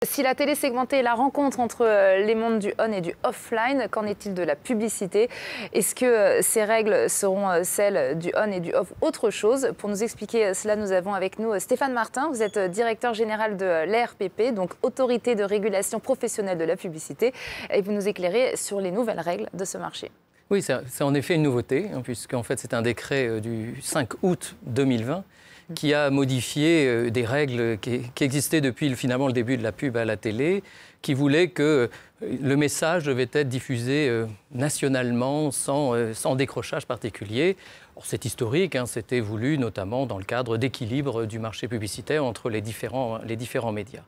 Si la télé segmentée est la rencontre entre les mondes du on et du offline, qu'en est-il de la publicité? Est-ce que ces règles seront celles du on et du off, autre chose? Pour nous expliquer cela, nous avons avec nous Stéphane Martin. Vous êtes directeur général de l'ARPP, donc Autorité de régulation professionnelle de la publicité, et vous nous éclairez sur les nouvelles règles de ce marché. Oui, c'est en effet une nouveauté, puisqu'en fait c'est un décret du 5 août 2020 qui a modifié des règles qui existaient depuis finalement le début de la pub à la télé, qui voulait que le message devait être diffusé nationalement, sans décrochage particulier. Or, c'est historique, c'était voulu notamment dans le cadre d'équilibre du marché publicitaire entre les différents médias.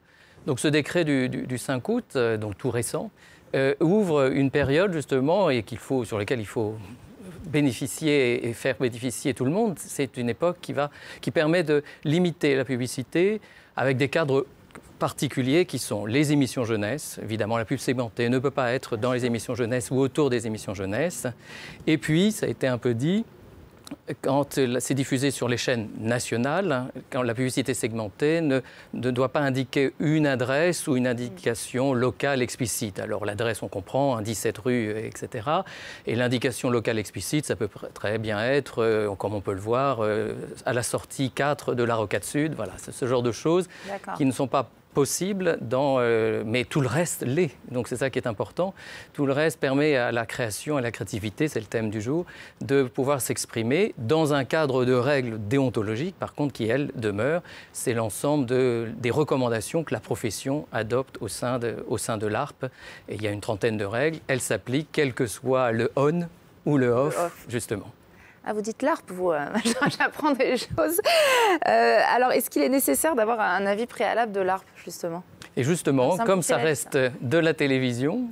Donc ce décret du 5 août, donc tout récent, ouvre une période justement sur laquelle il faut bénéficier et faire bénéficier tout le monde. C'est une époque qui permet de limiter la publicité avec des cadres particuliers qui sont les émissions jeunesse. Évidemment, la pub segmentée ne peut pas être dans les émissions jeunesse ou autour des émissions jeunesse. Et puis, ça a été un peu dit, quand c'est diffusé sur les chaînes nationales, quand la publicité segmentée ne doit pas indiquer une adresse ou une indication locale explicite. Alors l'adresse, on comprend, 17 rue, etc. Et l'indication locale explicite, ça peut très bien être, comme on peut le voir, à la sortie 4 de la Rocade Sud. Voilà, c'est ce genre de choses qui ne sont pas possible, mais tout le reste l'est. Donc c'est ça qui est important. Tout le reste permet à la création et à la créativité, c'est le thème du jour, de pouvoir s'exprimer dans un cadre de règles déontologiques, par contre, qui, elles, demeurent. C'est l'ensemble des recommandations que la profession adopte au sein de l'ARPE. Et il y a une trentaine de règles. Elles s'appliquent quel que soit le on ou le off, justement. Ah, vous dites l'ARPE, vous, j'apprends des choses. Alors, est-ce qu'il est nécessaire d'avoir un avis préalable de l'ARPE, justement ? Et justement, comme ça reste de la télévision,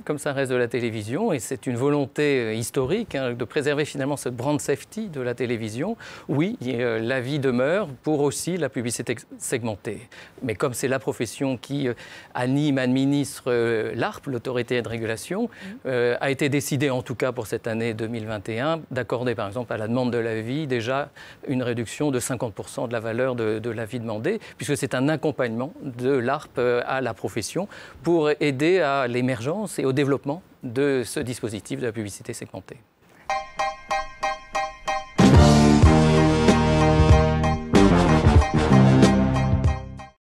et c'est une volonté historique de préserver finalement ce brand safety de la télévision, oui, l'avis demeure pour aussi la publicité segmentée. Mais comme c'est la profession qui anime, administre l'ARPE, l'autorité de régulation, a été décidé, en tout cas pour cette année 2021, d'accorder par exemple à la demande de l'avis déjà une réduction de 50% de la valeur de l'avis demandé, puisque c'est un accompagnement de l'ARPE à la profession pour aider à l'émergence et au développement de ce dispositif de la publicité segmentée.